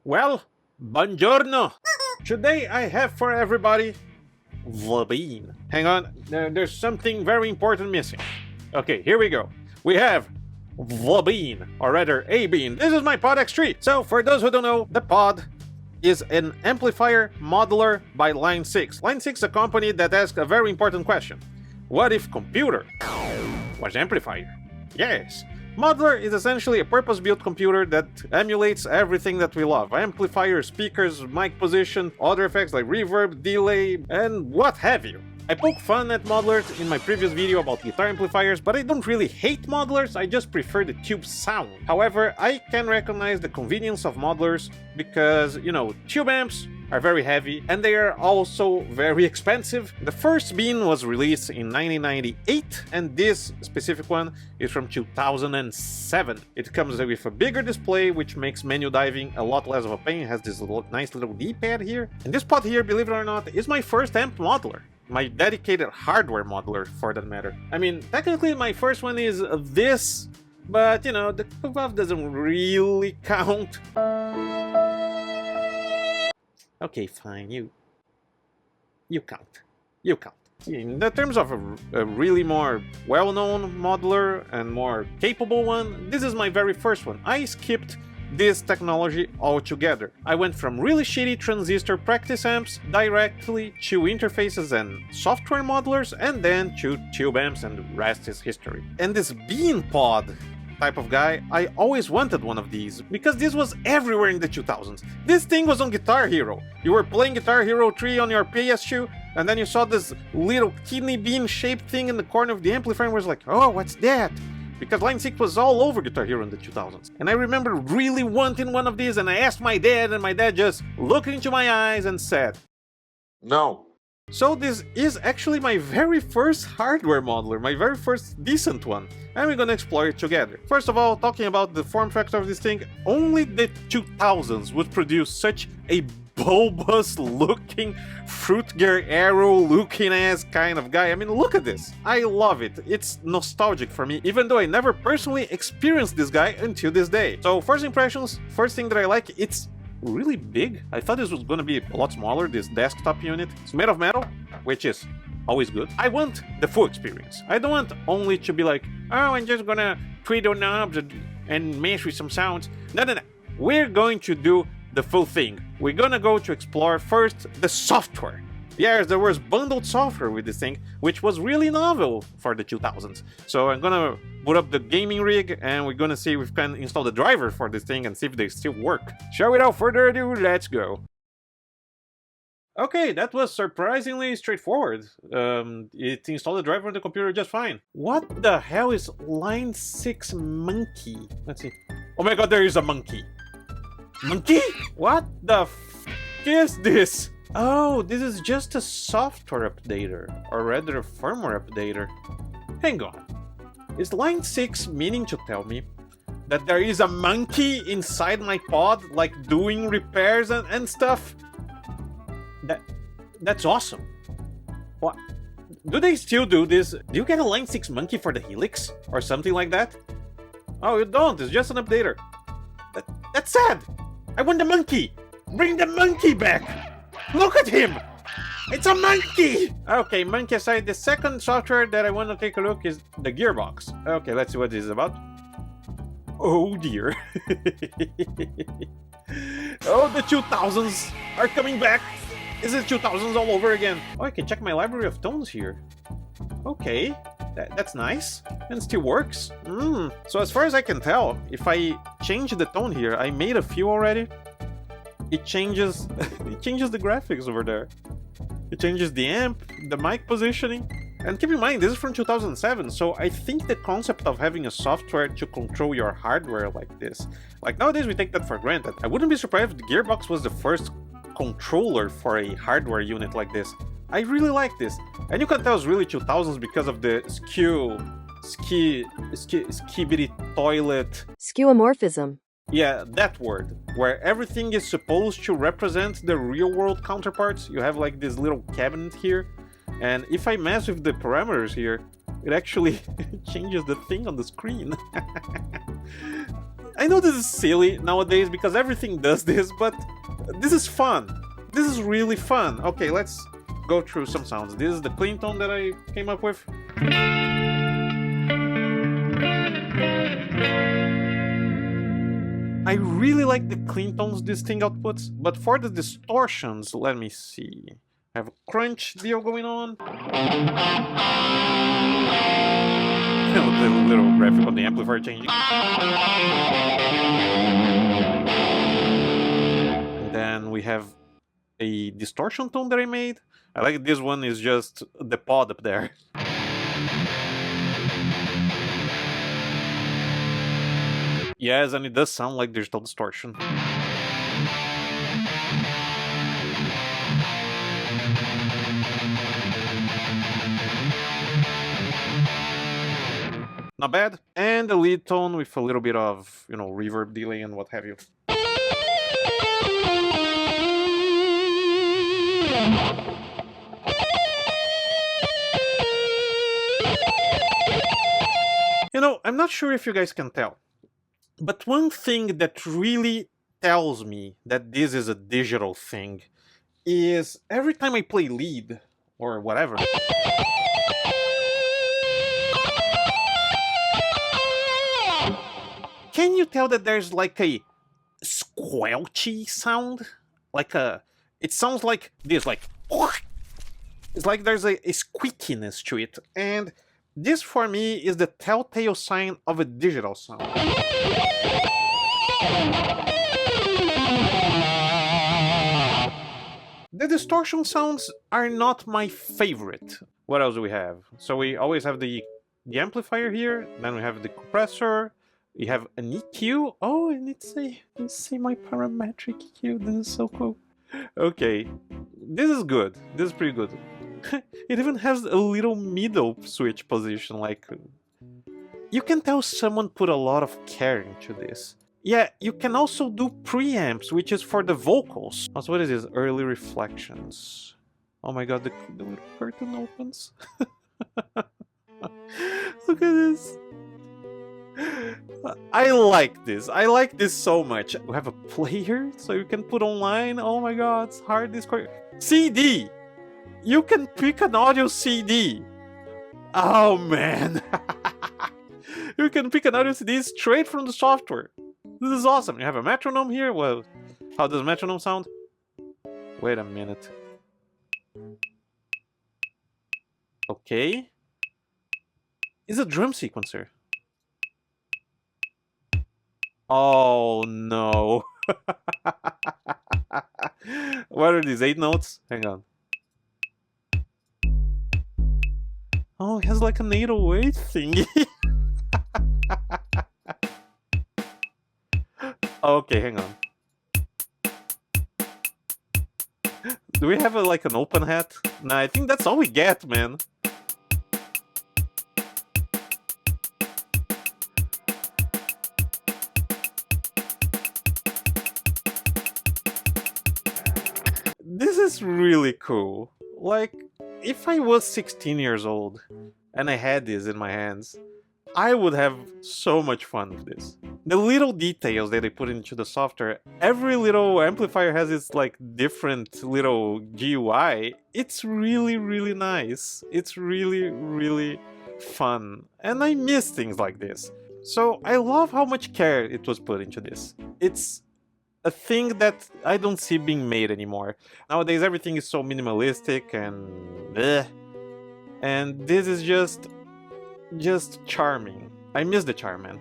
Well, buongiorno! Today I have for everybody the bean. Hang on, there's something very important missing. Okay, here we go. We have the bean, or rather a bean. This is my Pod X3. So for those who don't know, the Pod is an amplifier modeler by Line 6. Line 6 is a company that asks a very important question. What if computer was amplifier? Yes. Modeler is essentially a purpose-built computer that emulates everything that we love. Amplifiers, speakers, mic position, other effects like reverb, delay, and what have you. I poke fun at modelers in my previous video about guitar amplifiers, but I don't really hate modelers, I just prefer the tube sound. However, I can recognize the convenience of modelers because, you know, tube amps are very heavy and they are also very expensive. The first bean was released in 1998 and this specific one is from 2007. It comes with a bigger display which makes menu diving a lot less of a pain. It has this nice little D-pad here. And this pod here, believe it or not, is my first amp modeler. My dedicated hardware modeler, for that matter. I mean, technically my first one is this, but you know, the above doesn't really count. Okay, fine, you count. You count. In the terms of a really more well-known modeler and more capable one, this is my very first one. I skipped this technology altogether. I went from really shitty transistor practice amps directly to interfaces and software modelers and then to tube amps, and the rest is history. And this bean pod type of guy, I always wanted one of these because this was everywhere in the 2000s. This thing was on Guitar Hero. You were playing Guitar Hero 3 on your PS2 and then you saw this little kidney bean shaped thing in the corner of the amplifier and was like, oh, what's that? Because Line 6 was all over Guitar Hero in the 2000s. And I remember really wanting one of these and I asked my dad and my dad just looked into my eyes and said, no. So this is actually my very first hardware modeler, my very first decent one. And we're gonna explore it together. First of all, talking about the form factor of this thing, only the 2000s would produce such a bulbous looking fruit gear arrow looking ass kind of guy. I mean, look at this. I love it. It's nostalgic for me, even though I never personally experienced this guy until this day. So first impressions, first thing that I like, it's really big. I thought this was gonna be a lot smaller, this desktop unit. It's made of metal, which is always good. I want the full experience. I don't want only to be like, oh, I'm just gonna twiddle knobs and mess with some sounds. No. We're going to do the full thing. We're gonna go to explore first the software. Yes, there was bundled software with this thing, which was really novel for the 2000s. So I'm gonna boot up the gaming rig and we're gonna see if we can install the driver for this thing and see if they still work. So without further ado, let's go. Okay, that was surprisingly straightforward. It installed the driver on the computer just fine. What the hell is Line 6 monkey? Let's see. Oh my god, there is a monkey. Monkey? What the f is this? Oh, this is just a software updater, or rather a firmware updater. Hang on. Is Line 6 meaning to tell me that there is a monkey inside my pod, like doing repairs and stuff? That's awesome. What? Do they still do this? Do you get a Line 6 monkey for the Helix? Or something like that? Oh, you don't. It's just an updater. That's sad. I want the monkey. Bring the monkey back. Look at him. It's a monkey. Okay, monkey aside, the second software that I want to take a look is the GearBox. Okay, let's see what this is about. Oh dear. Oh, the 2000s are coming back. Is it 2000s all over again? Oh, I can check my library of tones here. Okay, that's nice. And still works. So as far as I can tell, if I change the tone here, I made a few already. It changes the graphics over there. It changes the amp, the mic positioning. And keep in mind, this is from 2007, so I think the concept of having a software to control your hardware like this, like nowadays we take that for granted. I wouldn't be surprised if the GearBox was the first controller for a hardware unit like this. I really like this. And you can tell it's really 2000s because of the skibidi toilet. Skeuomorphism. Yeah, that word, where everything is supposed to represent the real-world counterparts. You have like this little cabinet here, and if I mess with the parameters here, it actually changes the thing on the screen. I know this is silly nowadays because everything does this, but this is fun. This is really fun. Okay, let's go through some sounds. This is the clean tone that I came up with. I really like the clean tones this thing outputs, but for the distortions, let me see. I have a crunch deal going on. The little graphic on the amplifier changing. And then we have a distortion tone that I made. I like this one is just the pod up there. Yes, and it does sound like digital distortion. Not bad. And the lead tone with a little bit of, you know, reverb delay and what have you. You know, I'm not sure if you guys can tell, but one thing that really tells me that this is a digital thing is every time I play lead or whatever, can you tell that there's like a squelchy sound? Like a, it sounds like this, like, it's like there's a squeakiness to it, and this for me is the telltale sign of a digital sound. The distortion sounds are not my favorite. What else do we have? So we always have the amplifier here, then we have the compressor, we have an EQ. Oh, and it's a my parametric EQ. This is so cool. Okay, this is good. This is pretty good. It even has a little middle switch position, like... You can tell someone put a lot of care into this. Yeah, you can also do preamps, which is for the vocals. Also, what is this? Early reflections. Oh my god, the little curtain opens. Look at this. I like this. I like this so much. We have a player, so you can put online. Oh my god, it's hard Discord. CD! You can pick an audio CD. Oh man. You can pick an audio CD straight from the software. This is awesome. You have a metronome here. Well, how does metronome sound? Wait a minute. Okay. It's a drum sequencer. Oh no. What are these? 8 notes? Hang on. Oh, it has like an 808 thingy. Okay, hang on. Do we have like an open hat? Nah, I think that's all we get, man. This is really cool. Like, if I was 16 years old and I had this in my hands, I would have so much fun with this. The little details that they put into the software, every little amplifier has its like different little GUI. It's really, really nice. It's really, really fun. And I miss things like this. So I love how much care it was put into this. It's a thing that I don't see being made anymore. Nowadays everything is so minimalistic and bleh. And this is just charming. I miss the charm, man.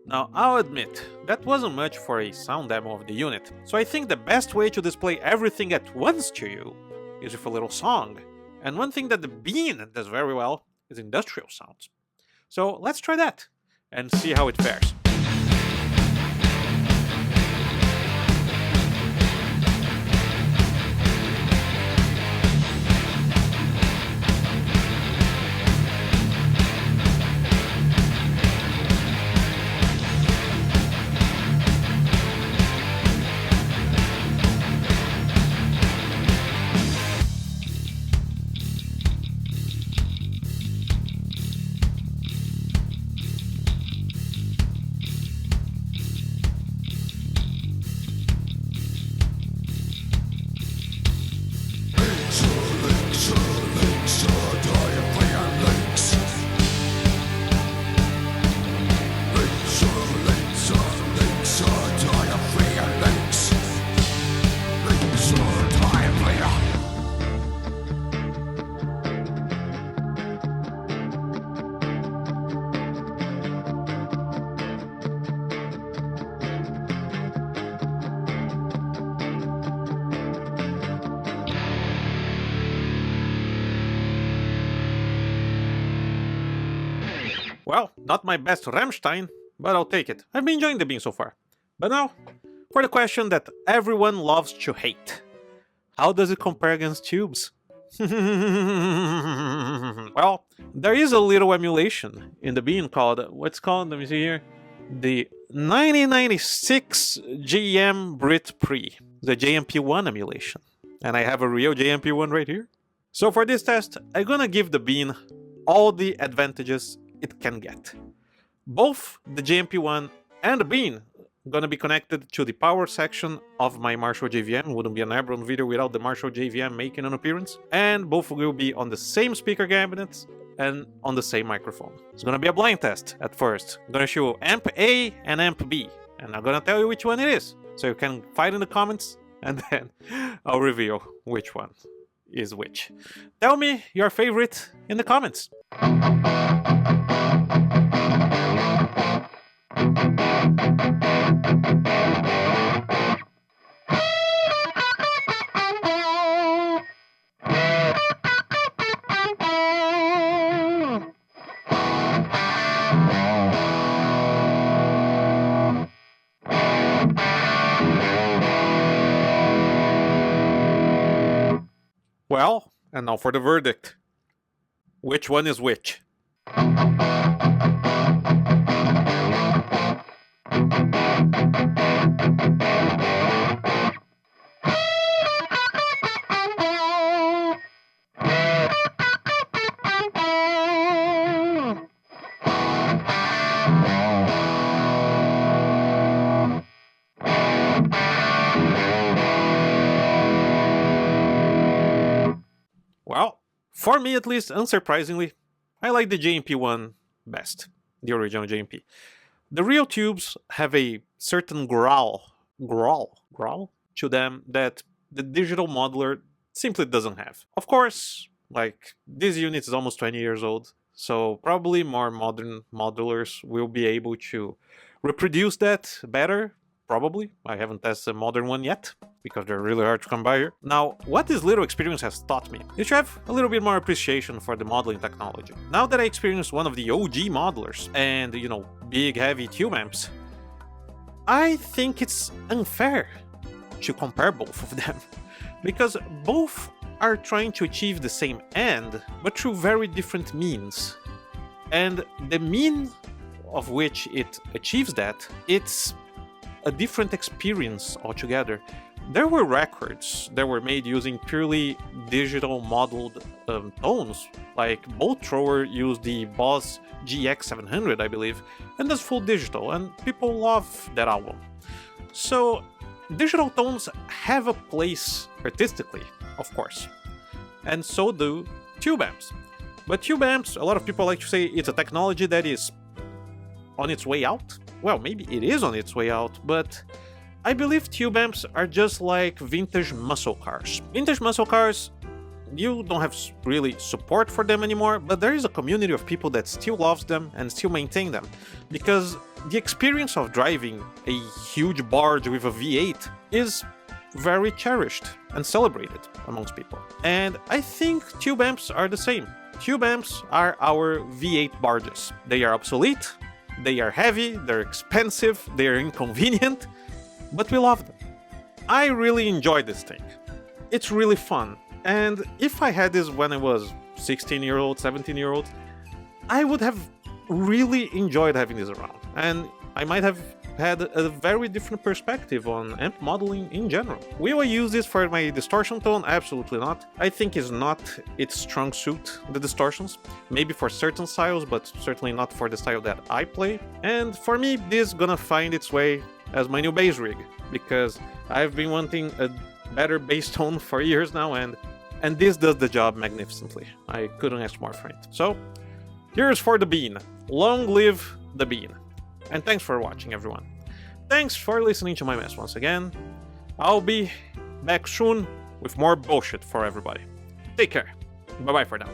Now, I'll admit, that wasn't much for a sound demo of the unit, so I think the best way to display everything at once to you is with a little song. And one thing that the Bean does very well is industrial sounds. So let's try that, and see how it fares. Well, not my best Rammstein, but I'll take it. I've been enjoying the Bean so far. But now, for the question that everyone loves to hate. How does it compare against tubes? Well, there is a little emulation in the Bean called, what's called, let me see here, the 1996 GM Brit Pre, the JMP1 emulation. And I have a real JMP1 right here. So for this test, I'm gonna give the Bean all the advantages it can get. Both the JMP1 and the Bean gonna be connected to the power section of my Marshall JVM. Wouldn't be an Abron video without the Marshall JVM making an appearance. And both will be on the same speaker cabinets and on the same microphone. It's gonna be a blind test at first. I'm gonna show amp A and amp B, and I'm gonna tell you which one it is. So you can fight in the comments, and then I'll reveal which one is which. Tell me your favorite in the comments. Well, and now for the verdict. Which one is which? Well, for me at least, unsurprisingly, I like the JMP1 best, the original JMP. The real tubes have a certain growl to them that the digital modeler simply doesn't have. Of course, like, this unit is almost 20 years old, so probably more modern modelers will be able to reproduce that better. Probably. I haven't tested a modern one yet, because they're really hard to come by here. Now, what this little experience has taught me is to have a little bit more appreciation for the modeling technology. Now that I experienced one of the OG modelers and, you know, big heavy tube amps, I think it's unfair to compare both of them, because both are trying to achieve the same end, but through very different means. And the mean of which it achieves that, it's a different experience altogether. There were records that were made using purely digital modeled tones, like Bolt Thrower used the Boss GX700, I believe, and that's full digital, and people love that album. So digital tones have a place artistically, of course, and so do tube amps. But tube amps, a lot of people like to say it's a technology that is on its way out. Well, maybe it is on its way out, but I believe tube amps are just like vintage muscle cars. Vintage muscle cars, you don't have really support for them anymore, but there is a community of people that still loves them and still maintain them, because the experience of driving a huge barge with a V8 is very cherished and celebrated amongst people. And I think tube amps are the same. Tube amps are our V8 barges. They are obsolete, they are heavy, they're expensive, they're inconvenient, but we love them. I really enjoy this thing. It's really fun, and if I had this when I was 16-year-old, 17-year-old, I would have really enjoyed having this around, and I might have had a very different perspective on amp modeling in general. Will I use this for my distortion tone? Absolutely not. I think it's not its strong suit, the distortions. Maybe for certain styles, but certainly not for the style that I play. And for me, this is gonna find its way as my new bass rig, because I've been wanting a better bass tone for years now, and this does the job magnificently. I couldn't ask more for it. So, here's for the Bean. Long live the Bean. And thanks for watching, everyone. Thanks for listening to my mess once again. I'll be back soon with more bullshit for everybody. Take care. Bye-bye for now.